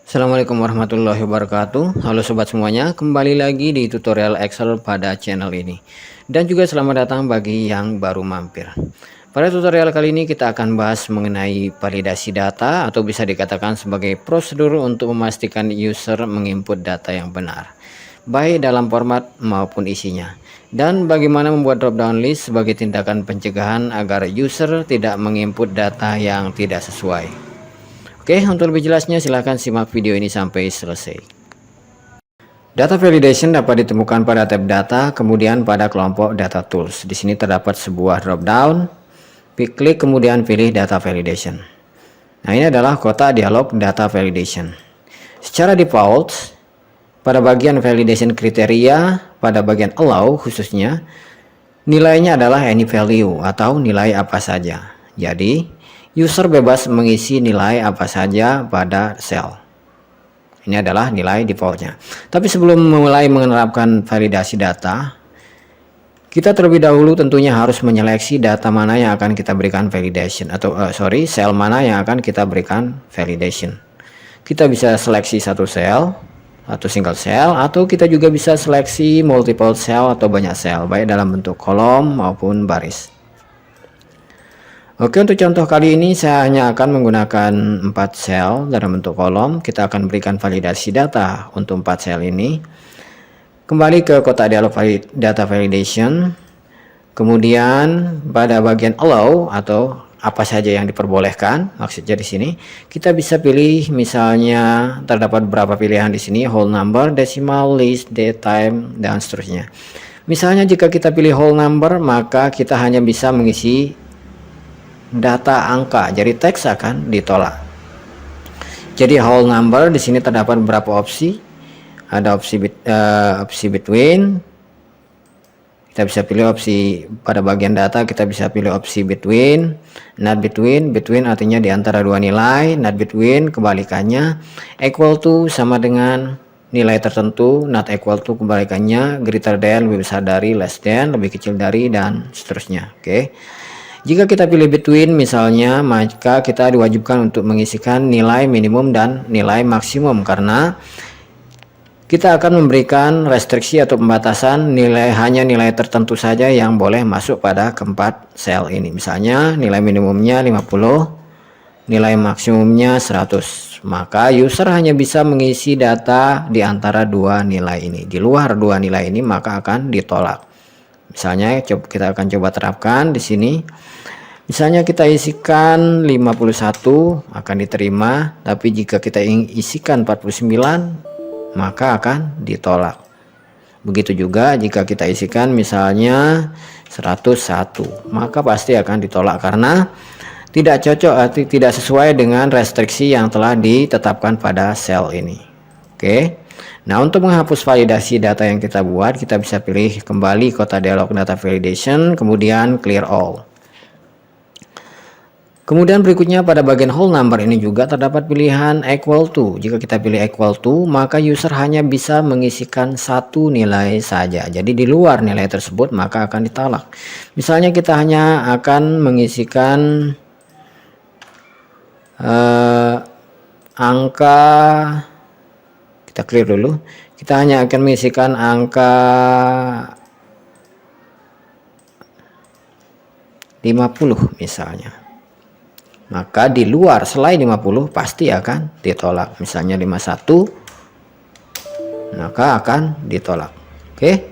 Assalamualaikum warahmatullahi wabarakatuh. Halo sobat semuanya, kembali lagi di tutorial Excel pada channel ini. Dan juga selamat datang bagi yang baru mampir. Pada tutorial kali ini kita akan bahas mengenai validasi data atau bisa dikatakan sebagai prosedur untuk memastikan user menginput data yang benar, baik dalam format maupun isinya. Dan bagaimana membuat drop down list sebagai tindakan pencegahan agar user tidak menginput data yang tidak sesuai. Oke, untuk lebih jelasnya silahkan simak video ini sampai selesai. Data validation dapat ditemukan pada tab data, kemudian pada kelompok data tools. Di sini terdapat sebuah drop down, klik kemudian pilih data validation. Nah, ini adalah kotak dialog data validation. Secara default, pada bagian validation kriteria, pada bagian allow khususnya, nilainya adalah any value atau nilai apa saja. Jadi, user bebas mengisi nilai apa saja pada sel. Ini adalah nilai defaultnya. Tapi sebelum memulai menerapkan validasi data, kita terlebih dahulu tentunya harus menyeleksi data mana yang akan kita berikan validation atau sel mana yang akan kita berikan validation. Kita bisa seleksi satu sel atau single cell, atau kita juga bisa seleksi multiple cell atau banyak sel, baik dalam bentuk kolom maupun baris. Oke, untuk contoh kali ini saya hanya akan menggunakan 4 sel dalam bentuk kolom. Kita akan berikan validasi data untuk 4 sel ini. Kembali ke kotak dialog data validation. Kemudian pada bagian allow atau apa saja yang diperbolehkan, maksudnya di sini kita bisa pilih, misalnya terdapat beberapa pilihan di sini, whole number, decimal, list, date, time, dan seterusnya. Misalnya jika kita pilih whole number, maka kita hanya bisa mengisi data angka, jadi teks akan ditolak. Jadi whole number di sini terdapat beberapa opsi. Ada opsi between. Kita bisa pilih opsi pada bagian data, kita bisa pilih opsi between, not between. Between artinya di antara dua nilai, not between kebalikannya, equal to sama dengan nilai tertentu, not equal to kebalikannya, greater than lebih besar dari, less than lebih kecil dari, dan seterusnya. Oke. Jika kita pilih between misalnya, maka kita diwajibkan untuk mengisikan nilai minimum dan nilai maksimum, karena kita akan memberikan restriksi atau pembatasan hanya nilai tertentu saja yang boleh masuk pada keempat sel ini. Misalnya nilai minimumnya 50, nilai maksimumnya 100. Maka user hanya bisa mengisi data di antara dua nilai ini. Di luar dua nilai ini maka akan ditolak. Misalnya kita akan coba terapkan di sini. Misalnya kita isikan 51 akan diterima, tapi jika kita isikan 49 maka akan ditolak. Begitu juga jika kita isikan misalnya 101, maka pasti akan ditolak karena tidak cocok atau tidak sesuai dengan restriksi yang telah ditetapkan pada sel ini. Oke. Nah, untuk menghapus validasi data yang kita buat, kita bisa pilih kembali kotak dialog data validation, kemudian clear all. Kemudian berikutnya pada bagian whole number ini juga terdapat pilihan equal to. Jika kita pilih equal to, maka user hanya bisa mengisikan satu nilai saja. Jadi di luar nilai tersebut maka akan ditolak. Misalnya kita hanya akan mengisikan angka, kita clear dulu. Kita hanya akan mengisikan angka 50 misalnya. Maka di luar selain 50 pasti akan ditolak. Misalnya 51, maka akan ditolak. Oke,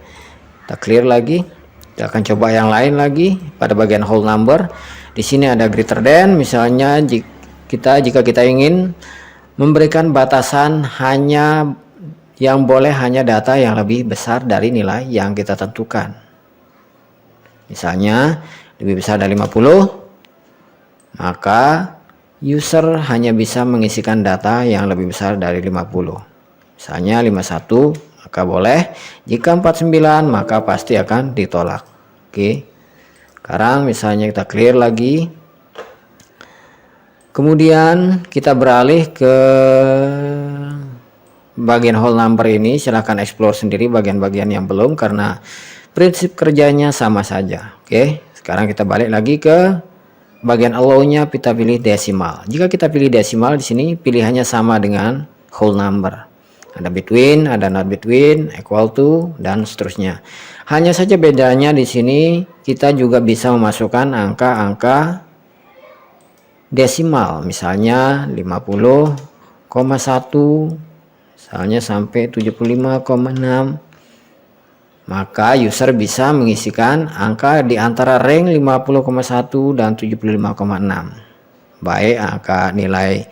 kita clear lagi. Kita akan coba yang lain lagi pada bagian whole number. Di sini ada greater than. Misalnya jika kita ingin memberikan batasan hanya yang boleh hanya data yang lebih besar dari nilai yang kita tentukan. Misalnya lebih besar dari 50. Maka user hanya bisa mengisikan data yang lebih besar dari 50. Misalnya 51 maka boleh, jika 49 maka pasti akan ditolak. Oke. Sekarang misalnya kita clear lagi. Kemudian kita beralih ke bagian whole number ini. Silahkan explore sendiri bagian-bagian yang belum, karena prinsip kerjanya sama saja. Oke. Sekarang kita balik lagi ke bagian allow-nya, kita pilih desimal. Jika kita pilih desimal di sini pilihannya sama dengan whole number. Ada between, ada not between, equal to, dan seterusnya. Hanya saja bedanya di sini kita juga bisa memasukkan angka-angka desimal, misalnya 50,1, misalnya sampai 75,6. Maka user bisa mengisikan angka di antara range 50,1 dan 75,6. Baik angka nilai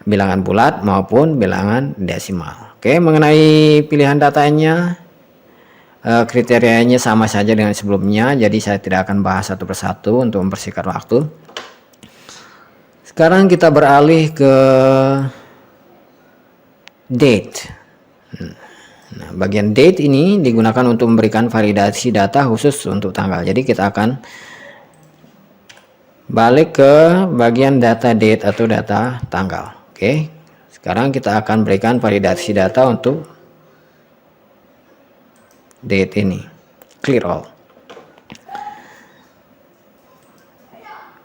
bilangan bulat maupun bilangan desimal. Oke, mengenai pilihan datanya, kriterianya sama saja dengan sebelumnya, jadi saya tidak akan bahas satu persatu untuk mempersingkat waktu. Sekarang kita beralih ke date. Nah, bagian date ini digunakan untuk memberikan validasi data khusus untuk tanggal. Jadi kita akan balik ke bagian data date atau data tanggal. Oke, sekarang kita akan berikan validasi data untuk date ini. Clear all.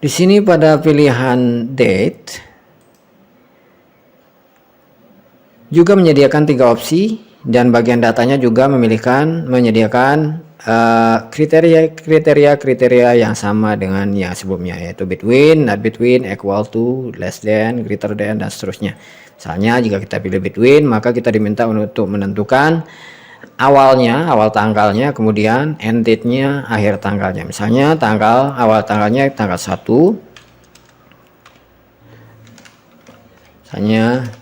Di sini pada pilihan date juga menyediakan 3 opsi, dan bagian datanya juga menyediakan kriteria yang sama dengan yang sebelumnya, yaitu between, not between, equal to, less than, greater than, dan seterusnya. Misalnya jika kita pilih between, maka kita diminta untuk menentukan awal tanggalnya, kemudian end date-nya, akhir tanggalnya. Misalnya awal tanggalnya tanggal 1, misalnya,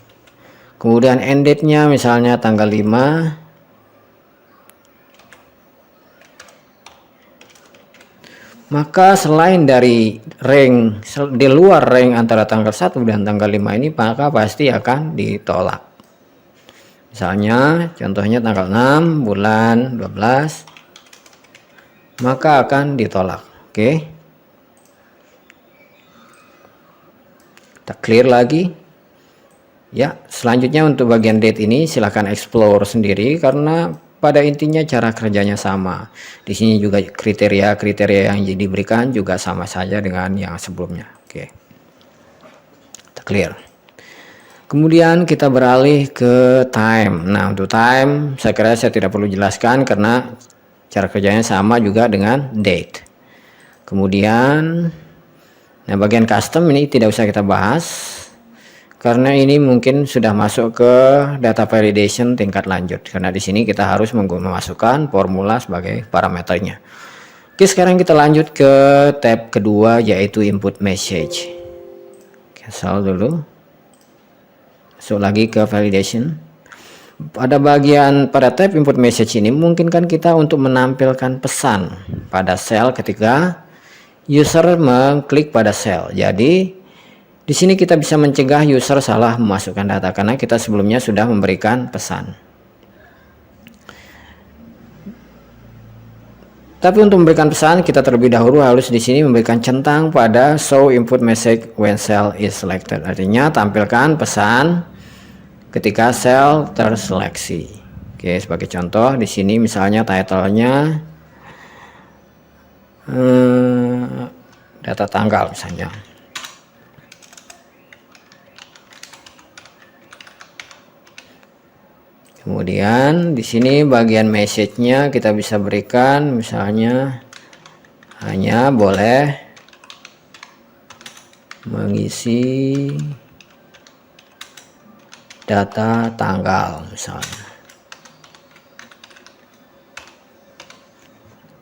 kemudian end date-nya misalnya tanggal 5. Maka selain dari di luar range antara tanggal 1 dan tanggal 5 ini, maka pasti akan ditolak. Misalnya contohnya tanggal 6 bulan 12, maka akan ditolak. Oke. Kita clear lagi. Ya, selanjutnya untuk bagian date ini silahkan explore sendiri, karena pada intinya cara kerjanya sama. Di sini juga kriteria yang diberikan juga sama saja dengan yang sebelumnya. Oke. Kita clear. Kemudian kita beralih ke time. Nah, untuk time saya kira saya tidak perlu jelaskan karena cara kerjanya sama juga dengan date. Kemudian bagian custom ini tidak usah kita bahas, karena ini mungkin sudah masuk ke data validation tingkat lanjut, karena di sini kita harus memasukkan formula sebagai parameternya. Oke, sekarang kita lanjut ke tab kedua, yaitu input message. Cancel dulu, masuk lagi ke validation. Pada tab input message ini memungkinkan kita untuk menampilkan pesan pada sel ketika user mengklik pada sel. Jadi di sini kita bisa mencegah user salah memasukkan data karena kita sebelumnya sudah memberikan pesan. Tapi untuk memberikan pesan, kita terlebih dahulu harus di sini memberikan centang pada show input message when cell is selected. Artinya tampilkan pesan ketika sel terseleksi. Oke, sebagai contoh di sini misalnya title-nya data tanggal misalnya. Kemudian di sini bagian message-nya kita bisa berikan misalnya hanya boleh mengisi data tanggal misalnya.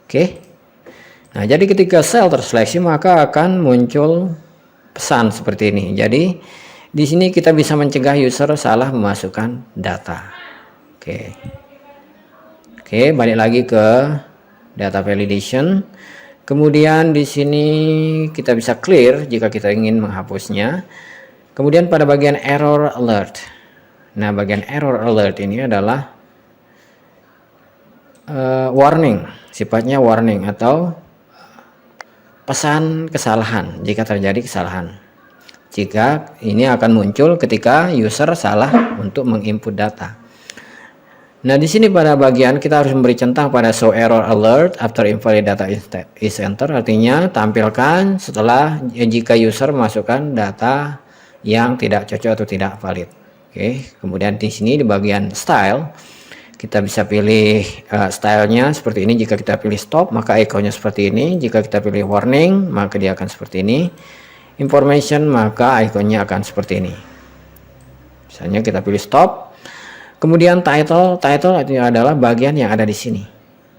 Oke. Nah, jadi ketika sel terseleksi maka akan muncul pesan seperti ini. Jadi di sini kita bisa mencegah user salah memasukkan data. Oke, balik lagi ke data validation. Kemudian di sini kita bisa clear jika kita ingin menghapusnya. Kemudian pada bagian error alert. Nah, bagian error alert ini adalah warning, sifatnya warning atau pesan kesalahan jika terjadi kesalahan. Jika ini akan muncul ketika user salah untuk menginput data. Nah, di sini pada bagian kita harus memberi centang pada show error alert after invalid data is entered, artinya tampilkan setelah jika user memasukkan data yang tidak cocok atau tidak valid. Oke, kemudian di sini di bagian style kita bisa pilih stylenya seperti ini. Jika kita pilih stop maka ikonnya seperti ini. Jika kita pilih warning maka dia akan seperti ini. Information maka ikonnya akan seperti ini. Misalnya kita pilih stop. Kemudian title itu adalah bagian yang ada di sini.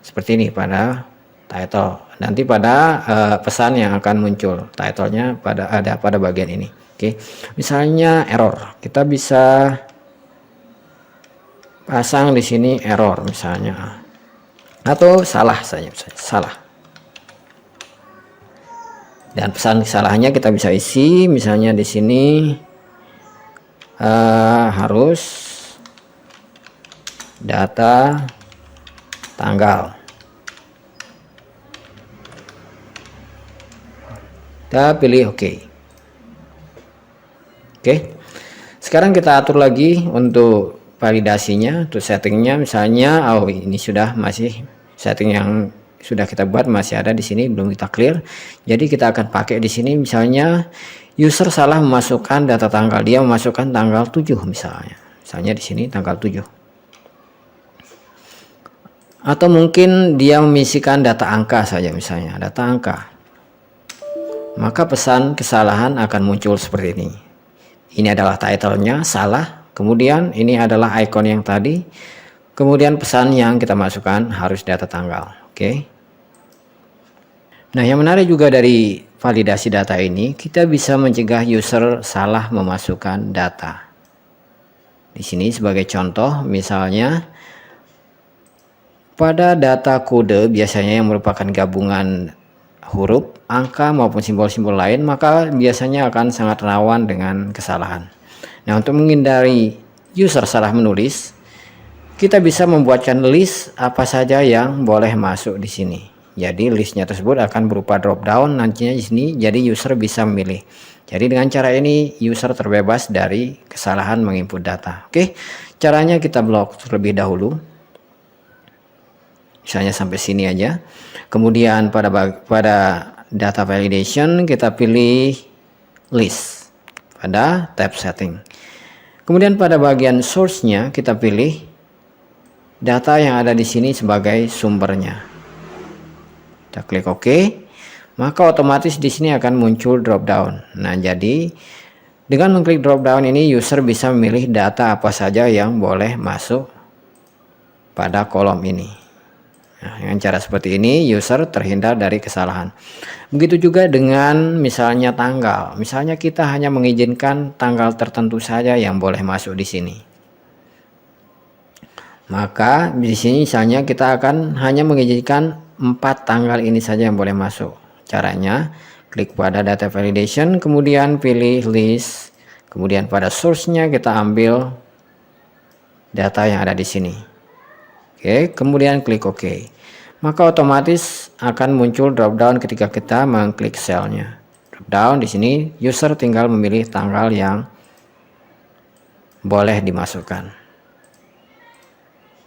Seperti ini pada title. Nanti pada pesan yang akan muncul. Titlenya ada pada bagian ini. Oke. Misalnya error. Kita bisa pasang di sini error misalnya, atau salah saja, salah. Dan pesan kesalahannya kita bisa isi misalnya di sini harus data tanggal. Kita pilih OK. Oke. Sekarang kita atur lagi untuk validasinya, untuk settingnya. Misalnya ini masih setting yang sudah kita buat masih ada di sini, belum kita clear. Jadi kita akan pakai di sini misalnya user salah memasukkan data tanggal, dia memasukkan tanggal 7 misalnya di sini tanggal 7, atau mungkin dia mengisikan data angka saja, misalnya data angka, maka pesan kesalahan akan muncul seperti ini. Ini adalah titlenya salah, kemudian ini adalah icon yang tadi, kemudian pesan yang kita masukkan harus data tanggal. Oke. Nah, yang menarik juga dari validasi data ini, kita bisa mencegah user salah memasukkan data. Di sini sebagai contoh, misalnya pada data kode biasanya yang merupakan gabungan huruf, angka maupun simbol-simbol lain, maka biasanya akan sangat rawan dengan kesalahan. Nah, untuk menghindari user salah menulis, kita bisa membuatkan list apa saja yang boleh masuk di sini. Jadi listnya tersebut akan berupa drop down nantinya di sini, jadi user bisa memilih. Jadi dengan cara ini user terbebas dari kesalahan menginput data. Oke, caranya kita blok terlebih dahulu. Misalnya sampai sini aja. Kemudian pada data validation kita pilih list pada tab setting. Kemudian pada bagian source-nya kita pilih data yang ada di sini sebagai sumbernya. Kita klik OK, maka otomatis di sini akan muncul drop down. Nah, jadi dengan mengklik drop down ini user bisa memilih data apa saja yang boleh masuk pada kolom ini. Nah, dengan cara seperti ini user terhindar dari kesalahan. Begitu juga dengan misalnya tanggal. Misalnya kita hanya mengizinkan tanggal tertentu saja yang boleh masuk di sini. Maka di sini misalnya kita akan hanya mengizinkan 4 tanggal ini saja yang boleh masuk. Caranya klik pada data validation, kemudian pilih list, kemudian pada source-nya kita ambil data yang ada di sini. Oke, kemudian klik OK. Maka otomatis akan muncul drop down ketika kita mengklik cell-nya. Drop down di sini user tinggal memilih tanggal yang boleh dimasukkan.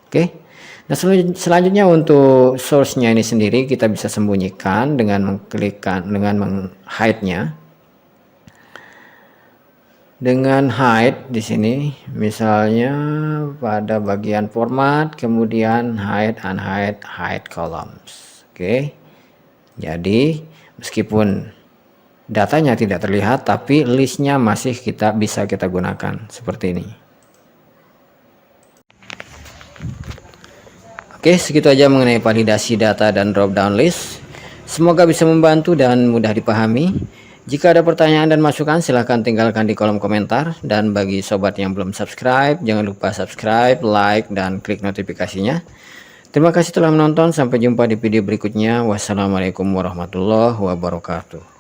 Oke. Nah, selanjutnya untuk source-nya ini sendiri kita bisa sembunyikan dengan hide-nya. Dengan hide di sini misalnya pada bagian format, kemudian hide, unhide, hide columns. Oke. Jadi meskipun datanya tidak terlihat tapi listnya masih bisa kita gunakan seperti ini. Oke, segitu aja mengenai validasi data dan drop down list. Semoga bisa membantu dan mudah dipahami. Jika ada pertanyaan dan masukan silahkan tinggalkan di kolom komentar. Dan bagi sobat yang belum subscribe, jangan lupa subscribe, like, dan klik notifikasinya. Terima kasih telah menonton, sampai jumpa di video berikutnya. Wassalamualaikum warahmatullahi wabarakatuh.